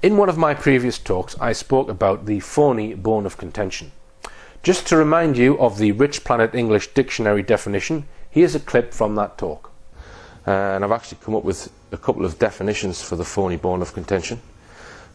In one of my previous talks, I spoke about the phony bone of contention. Just to remind you of the Rich Planet English Dictionary definition, here's a clip from that talk. And I've actually come up with a couple of definitions for the phony bone of contention.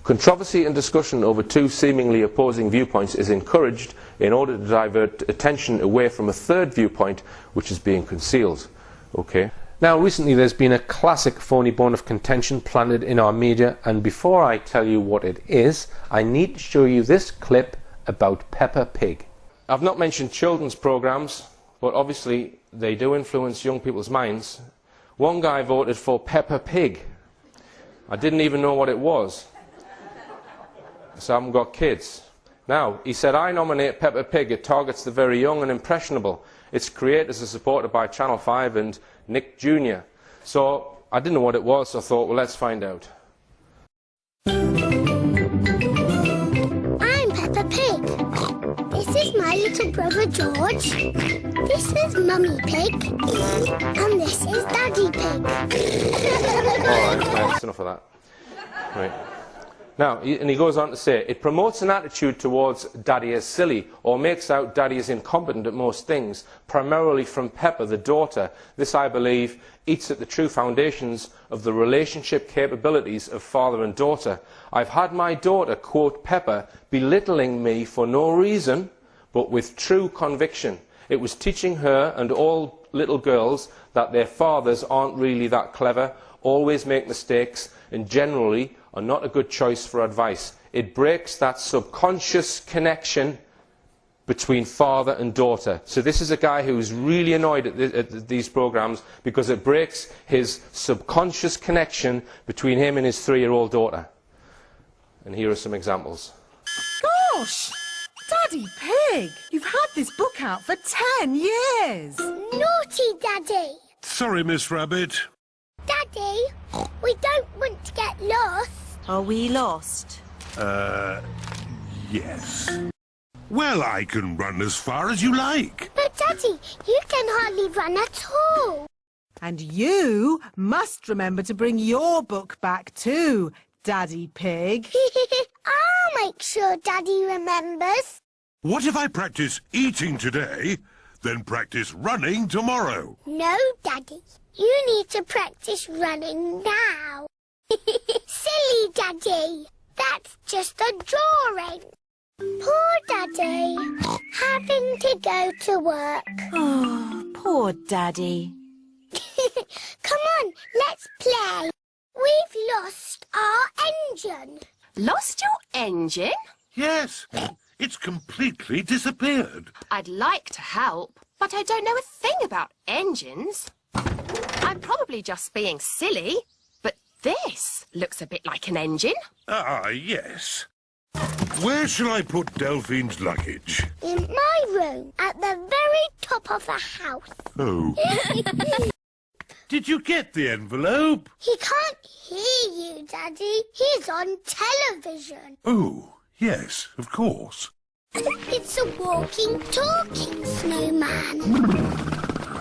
Controversy and discussion over two seemingly opposing viewpoints is encouraged in order to divert attention away from a third viewpoint which is being concealed. Okay. Now recently there's been a classic phony bone of contention planted in our media, and before I tell you what it is, I need to show you this clip about Peppa Pig. I've not mentioned children's programs, but obviously they do influence young people's minds. One guy voted for Peppa Pig. I didn't even know what it was. So I haven't got kids. Now, he said, I nominate Peppa Pig. It targets the very young and impressionable. Its creators are supported by Channel 5 and Nick Jr. So I didn't know what it was, so I thought, well, let's find out. I'm Peppa Pig. This is my little brother George. This is Mummy Pig. And this is Daddy Pig. Alright, that's enough of that. Right. Now, and he goes on to say, it promotes an attitude towards Daddy as silly, or makes out Daddy as incompetent at most things, primarily from Peppa, the daughter. This, I believe, eats at the true foundations of the relationship capabilities of father and daughter. I've had my daughter quote Peppa, belittling me for no reason, but with true conviction. It was teaching her and all little girls that their fathers aren't really that clever, always make mistakes, and generally are not a good choice for advice. It breaks that subconscious connection between father and daughter. So this is a guy who's really annoyed at these programs because it breaks his subconscious connection between him and his 3-year-old daughter. And here are some examples. Gosh! Daddy Pig! You've had this book out for 10 years! Naughty Daddy! Sorry, Miss Rabbit. Daddy, we don't want to get lost. Are we lost? Yes. Well, I can run as far as you like. But Daddy, you can hardly run at all. And you must remember to bring your book back too, Daddy Pig. I'll make sure Daddy remembers. What if I practice eating today, then practice running tomorrow? No, Daddy. You need to practice running now. Silly Daddy. That's just a drawing. Poor Daddy. Having to go to work. Oh, poor Daddy. Come on, let's play. We've lost our engine. Lost your engine? Yes. It's completely disappeared. I'd like to help, but I don't know a thing about engines. I'm probably just being silly, but this looks a bit like an engine. Ah, yes. Where shall I put Delphine's luggage? In my room, at the very top of the house. Oh. Did you get the envelope? He can't hear you, Daddy. He's on television. Oh, yes, of course. It's a walking, talking snowman.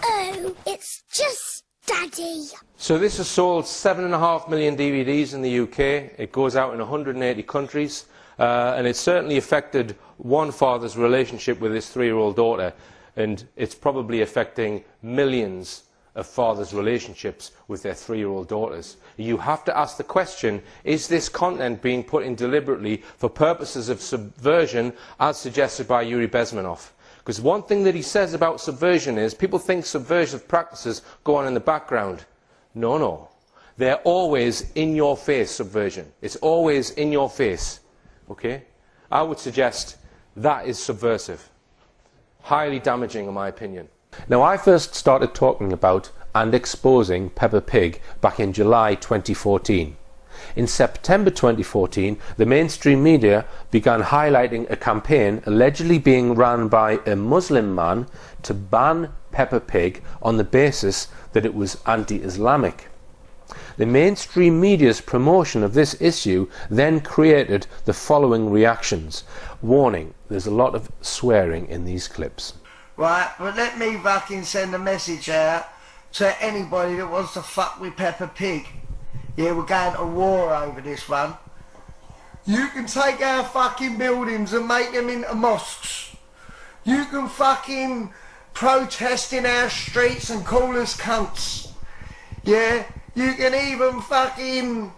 Oh, it's just Daddy. So this has sold 7.5 million DVDs in the UK. It goes out in 180 countries. And it certainly affected one father's relationship with his 3-year-old daughter. And it's probably affecting millions of fathers' relationships with their 3-year-old daughters. You have to ask the question, is this content being put in deliberately for purposes of subversion, as suggested by Yuri Bezmenov? Because one thing that he says about subversion is, people think subversive practices go on in the background. No, no. They're always in your face, subversion. It's always in your face. Okay? I would suggest that is subversive. Highly damaging, in my opinion. Now, I first started talking about and exposing Peppa Pig back in July 2014. In September 2014, the mainstream media began highlighting a campaign allegedly being run by a Muslim man to ban Peppa Pig on the basis that it was anti-Islamic. The mainstream media's promotion of this issue then created the following reactions. Warning, there's a lot of swearing in these clips. Right, but let me fucking send a message out to anybody that wants to fuck with Peppa Pig. Yeah, we're going to war over this one. You can take our fucking buildings and make them into mosques. You can fucking protest in our streets and call us cunts. Yeah? You can even fucking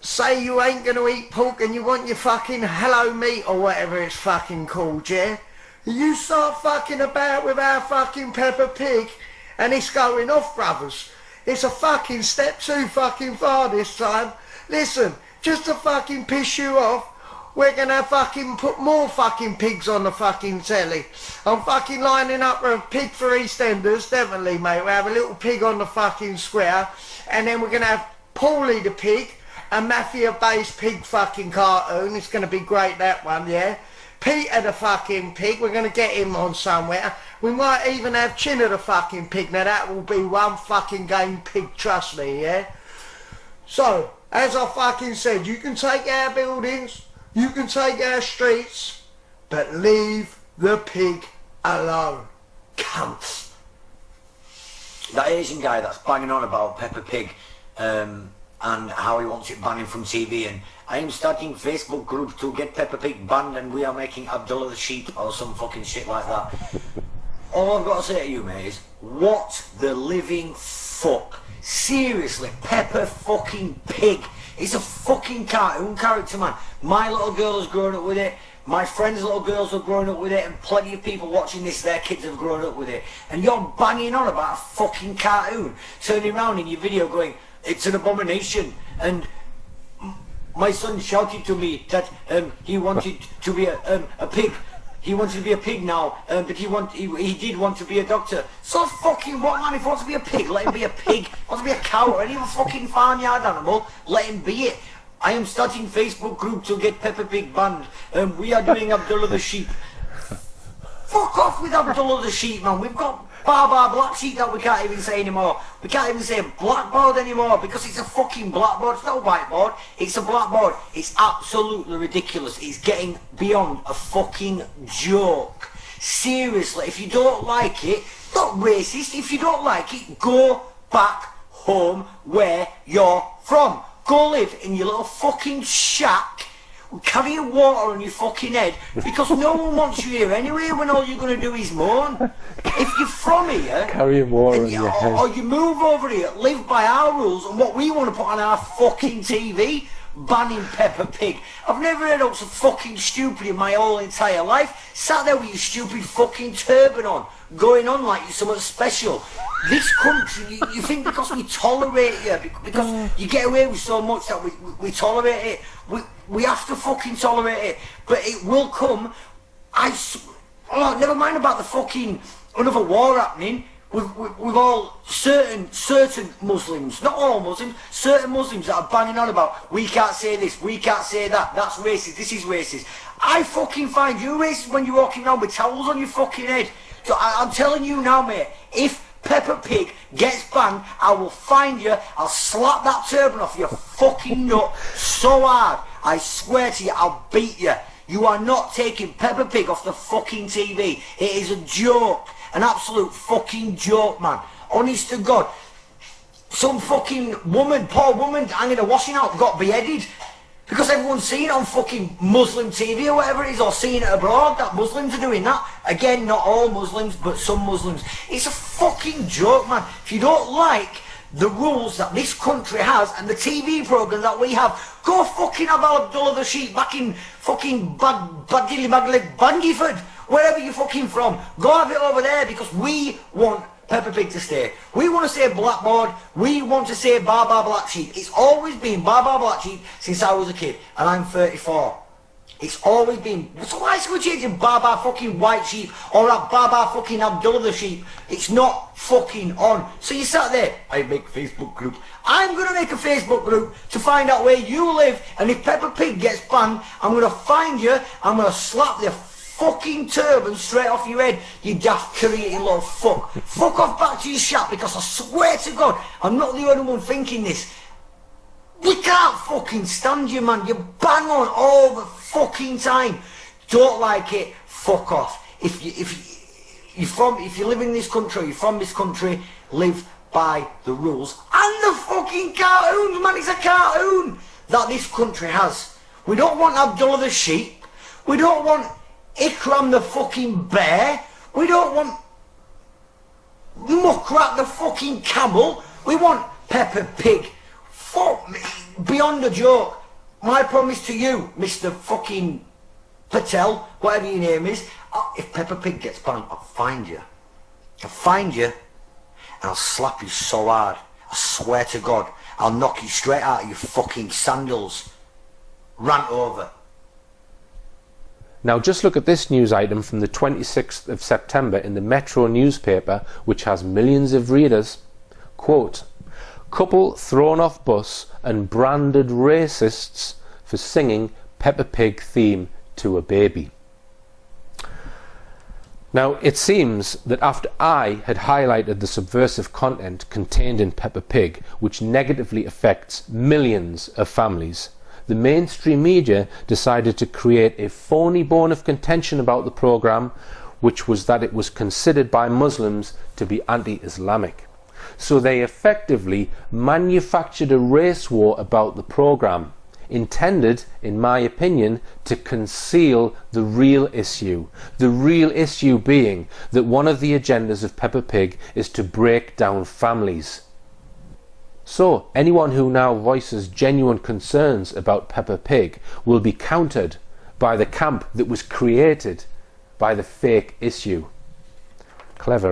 say you ain't gonna eat pork and you want your fucking hello meat or whatever it's fucking called, yeah? You start fucking about with our fucking Peppa Pig and it's going off, brothers. It's a fucking step too fucking far this time. Listen, just to fucking piss you off, we're gonna fucking put more fucking pigs on the fucking telly. I'm fucking lining up for a pig for EastEnders, definitely, mate. We'll have a little pig on the fucking square, and then we're gonna have Paulie the pig, a mafia-based pig fucking cartoon. It's gonna be great, that one, yeah? Peter the fucking pig, we're gonna get him on somewhere. We might even have Chinna the fucking pig. Now that will be one fucking game pig, trust me, yeah? So, as I fucking said, you can take our buildings, you can take our streets, but leave the pig alone. Cunts. That Asian guy that's banging on about Peppa Pig and how he wants it banning from TV, and I am starting Facebook group to get Peppa Pig banned, and we are making Abdullah the Sheep or some fucking shit like that. All I've got to say to you, mate, is what the living fuck? Seriously, Peppa fucking Pig. It's a fucking cartoon character, man. My little girl has grown up with it. My friends' little girls have grown up with it, and plenty of people watching this, their kids have grown up with it. And you're banging on about a fucking cartoon, turning around in your video going, it's an abomination. And my son shouted to me that he wanted to be a pig. He wanted to be a pig now, but he did want to be a doctor. So fucking what, man? If he wants to be a pig, let him be a pig. If he wants to be a cow or any other fucking farmyard animal, let him be it. I am starting Facebook group to get Peppa Pig banned. We are doing Abdullah the Sheep. Fuck off with Abdullah the Sheep, man. We've got Baba Black Sheep that we can't even say anymore. We can't even say blackboard anymore because it's a fucking blackboard. It's not a whiteboard. It's a blackboard. It's absolutely ridiculous. It's getting beyond a fucking joke. Seriously, if you don't like it, not racist. If you don't like it, go back home where you're from. Go live in your little fucking shack, carry your water on your fucking head, because no one wants you here anyway when all you're going to do is moan. If you're from here, carry water on your head, or you move over here, live by our rules and what we want to put on our fucking TV, banning Peppa Pig. I've never heard of so fucking stupid in my whole entire life. Sat there with your stupid fucking turban on, going on like you're something special. This country, you think because we tolerate you, because you get away with so much that we tolerate it. We have to fucking tolerate it, but it will come. Never mind about the fucking another war happening. With all certain Muslims, not all Muslims, certain Muslims that are banging on about we can't say this, we can't say that, that's racist, this is racist. I fucking find you racist when you're walking around with towels on your fucking head. So I'm telling you now, mate, if Peppa Pig gets banned, I will find you, I'll slap that turban off your fucking nut so hard, I swear to you, I'll beat you. You are not taking Peppa Pig off the fucking TV. It is a joke. An absolute fucking joke, man. Honest to God. Some fucking woman, poor woman, hanging a washing out, got beheaded. Because everyone's seen it on fucking Muslim TV or whatever it is, or seeing it abroad, that Muslims are doing that. Again, not all Muslims, but some Muslims. It's a fucking joke, man. If you don't like the rules that this country has and the TV programmes that we have, go fucking have Abdullah the Sheep back in fucking Bangiford, wherever you're fucking from. Go have it over there, because we want Peppa Pig to stay. We want to say blackboard, we want to say Baba Black Sheep. It's always been Baba Black Sheep since I was a kid, and I'm 34. It's always been. So why is it changing Baba fucking White Sheep or Baba fucking Abdullah the Sheep? It's not fucking on. So you sat there, I make a Facebook group. I'm going to make a Facebook group to find out where you live, and if Peppa Pig gets banned, I'm going to find you, I'm going to slap the fucking turban straight off your head, you daft Korean little fuck. Fuck off back to your shack, because I swear to God, I'm not the only one thinking this. We can't fucking stand you, man. You bang on all the fucking time. Don't like it, fuck off. If you live in this country, you're from this country, live by the rules and the fucking cartoons, man. It's a cartoon that this country has. We don't want Abdullah the sheep. We don't want Ikram the fucking bear. We don't want Muckrat the fucking camel. We want Peppa Pig. Fuck me. Beyond a joke. My promise to you, Mr. fucking Patel, whatever your name is, if Peppa Pig gets banned, I'll find you. I'll find you and I'll slap you so hard. I swear to God, I'll knock you straight out of your fucking sandals. Rant over. Now just look at this news item from the 26th of September in the Metro newspaper, which has millions of readers. Quote, couple thrown off bus and branded racists for singing Peppa Pig theme to a baby. Now it seems that after I had highlighted the subversive content contained in Peppa Pig, which negatively affects millions of families, the mainstream media decided to create a phony bone of contention about the programme, which was that it was considered by Muslims to be anti-Islamic. So they effectively manufactured a race war about the programme, intended, in my opinion, to conceal the real issue. The real issue being that one of the agendas of Peppa Pig is to break down families. So anyone who now voices genuine concerns about Peppa Pig will be countered by the camp that was created by the fake issue. Clever.